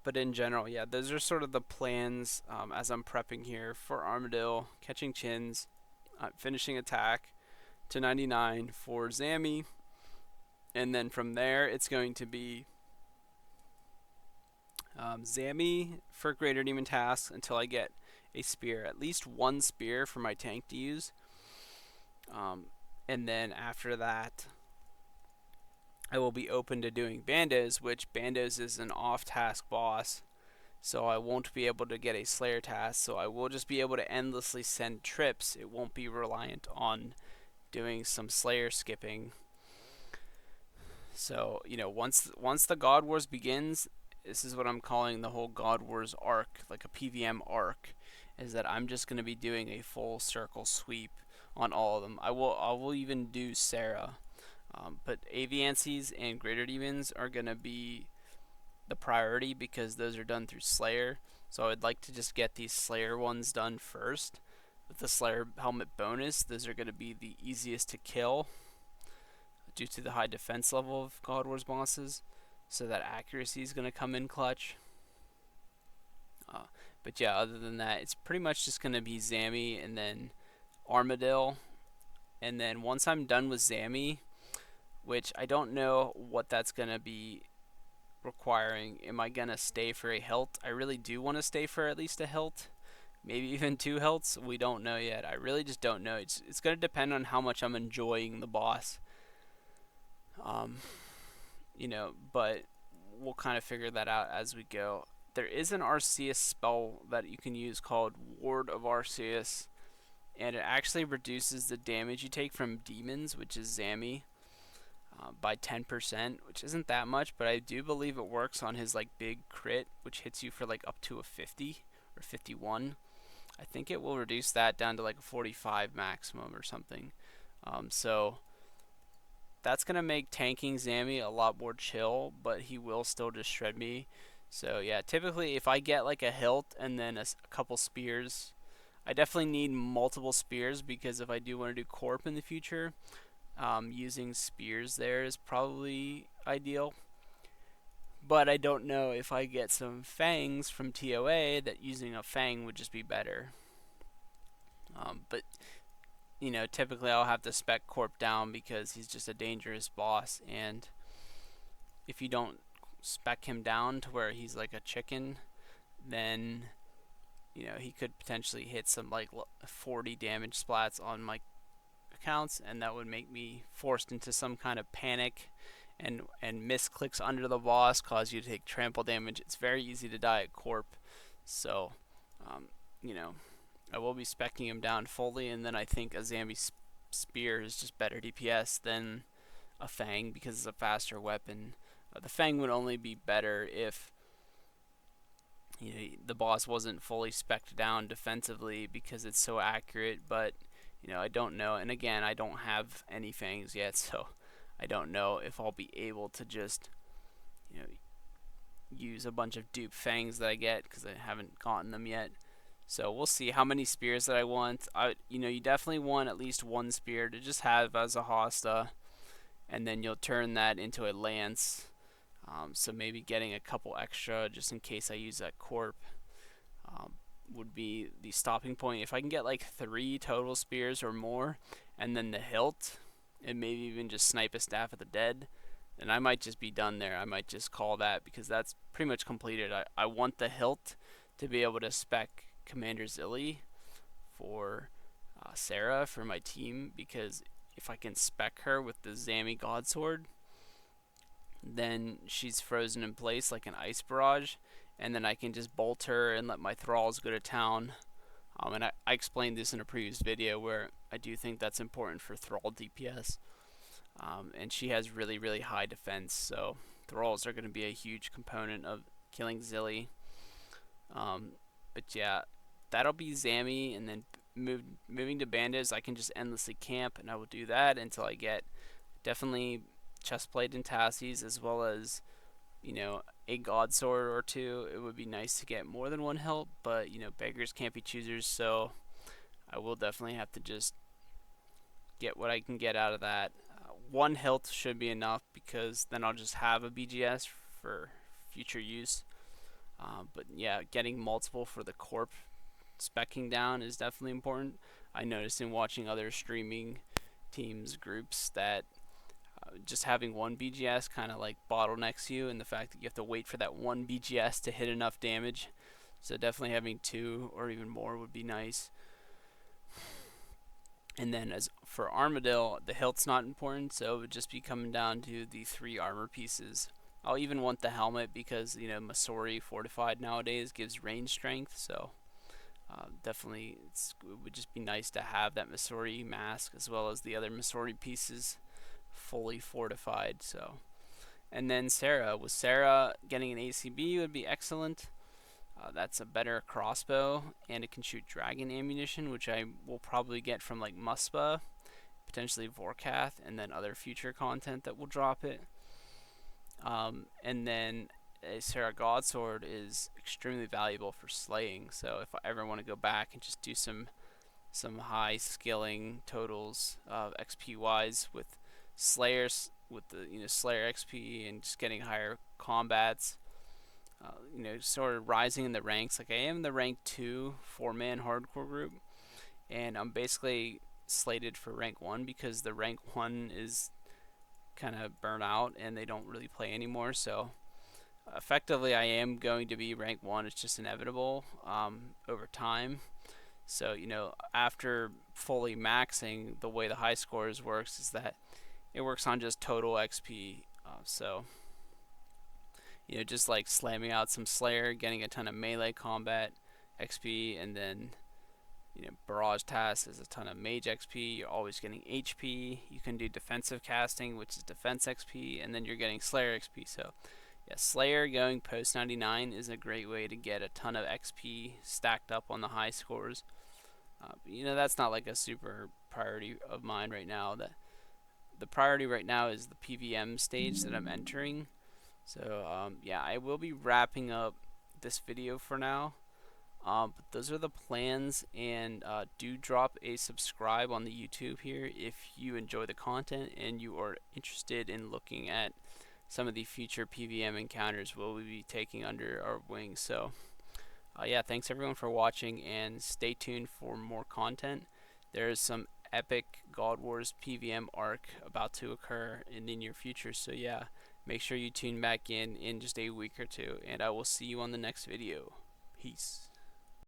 But in general, yeah, those are sort of the plans as I'm prepping here for Armadillo, catching chins, finishing attack to 99 for Zammy, and then from there it's going to be Zammy for Greater Demon tasks until I get a spear, at least one spear for my tank to use. And then after that, I will be open to doing Bandos, which Bandos is an off-task boss, so I won't be able to get a Slayer task, so I will just be able to endlessly send trips. It won't be reliant on doing some Slayer skipping. So, once the God Wars begins, this is what I'm calling the whole God Wars arc, like a PVM arc, is that I'm just going to be doing a full circle sweep on all of them. I will even do Sarah. But Aviancies and Greater Demons are going to be the priority because those are done through Slayer. So I would like to just get these Slayer ones done first. With the Slayer helmet bonus, those are going to be the easiest to kill due to the high defense level of God Wars bosses. So that accuracy is going to come in clutch. But yeah, other than that, it's pretty much just going to be Zammy and then Armadillo. And then once I'm done with Zammy, which I don't know what that's going to be requiring. Am I going to stay for a hilt? I really do want to stay for at least a hilt. Maybe even 2 hilts. We don't know yet. I really just don't know. It's going to depend on how much I'm enjoying the boss. But we'll kind of figure that out as we go. There is an Arceus spell that you can use called Ward of Arceus, and it actually reduces the damage you take from demons, which is Zammy, by 10%, which isn't that much, but I do believe it works on his like big crit, which hits you for like up to a 50 or 51. I think it will reduce that down to like a 45 maximum or something. So that's gonna make tanking Zammy a lot more chill, but he will still just shred me. So yeah, typically if I get like a hilt and then a couple spears, I definitely need multiple spears because if I do want to do corp in the future, using spears there is probably ideal. But I don't know if I get some fangs from TOA that using a fang would just be better. But typically I'll have to spec corp down because he's just a dangerous boss, and if you don't spec him down to where he's like a chicken, then he could potentially hit some like 40 damage splats on my accounts, and that would make me forced into some kind of panic and misclicks under the boss cause you to take trample damage. It's very easy to die at corp, so I will be specking him down fully, and then I think a Zambi spear is just better DPS than a Fang because it's a faster weapon. The Fang would only be better if the boss wasn't fully spec'd down defensively because it's so accurate, but I don't know. And again, I don't have any Fangs yet, so I don't know if I'll be able to just you know use a bunch of dupe Fangs that I get because I haven't gotten them yet. So we'll see how many spears that I want. You definitely want at least one spear to just have as a hosta, and then you'll turn that into a lance. So maybe getting a couple extra just in case I use that corp um, would be the stopping point. If I can get like 3 total spears or more, and then the hilt, and maybe even just snipe a staff at the dead, then I might just be done there. I might just call that because that's pretty much completed. I want the hilt to be able to spec Commander Zilly for Sarah for my team, because if I can spec her with the Zami Godsword, then she's frozen in place like an ice barrage, and then I can just bolt her and let my thralls go to town. And I explained this in a previous video where I do think that's important for thrall DPS. And she has really, really high defense, so thralls are going to be a huge component of killing Zilly. But yeah, that'll be Zami, and then moving to bandits, I can just endlessly camp, and I will do that until I get definitely chestplate and tassies, as well as a god sword or two. It would be nice to get more than one hilt, but beggars can't be choosers, so I will definitely have to just get what I can get out of that. One hilt should be enough because then I'll just have a BGS for future use. But yeah, getting multiple for the corp specking down is definitely important. I noticed in watching other streaming teams groups that just having one BGS kind of like bottlenecks you, and the fact that you have to wait for that one BGS to hit enough damage. So definitely having 2 or even more would be nice. And then as for Armadillo, the hilt's not important, so it would just be coming down to the 3 armor pieces. I'll even want the helmet because Masori fortified nowadays gives range strength, so definitely it would just be nice to have that Masori mask as well as the other Masori pieces fully fortified. So, and then Sarah, with Sarah getting an ACB would be excellent. That's a better crossbow, and it can shoot dragon ammunition, which I will probably get from like Muspa, potentially Vorkath, and then other future content that will drop it. And then a Sarah Godsword is extremely valuable for slaying. So if I ever want to go back and just do some high skilling totals XP wise with Slayers, with the Slayer XP, and just getting higher combats, sort of rising in the ranks. Like I am the rank 2 4-man hardcore group, and I'm basically slated for rank 1 because the rank 1 is kind of burnt out and they don't really play anymore. So effectively I am going to be rank 1. It's just inevitable over time. So after fully maxing, the way the high scores works is that it works on just total XP. So just like slamming out some Slayer, getting a ton of melee combat XP, and then Barrage Task is a ton of Mage XP. You're always getting HP. You can do defensive casting, which is defense XP, and then you're getting Slayer XP. So yeah, Slayer going post 99 is a great way to get a ton of XP stacked up on the high scores. That's not like a super priority of mine right now. The priority right now is the PVM stage that I'm entering. So yeah, I will be wrapping up this video for now. But those are the plans, and do drop a subscribe on the YouTube here if you enjoy the content and you are interested in looking at some of the future PVM encounters we'll be taking under our wing. So yeah, thanks everyone for watching, and stay tuned for more content. There's some epic God Wars PVM arc about to occur in the near future, so yeah, make sure you tune back in just a week or two, and I will see you on the next video. Peace.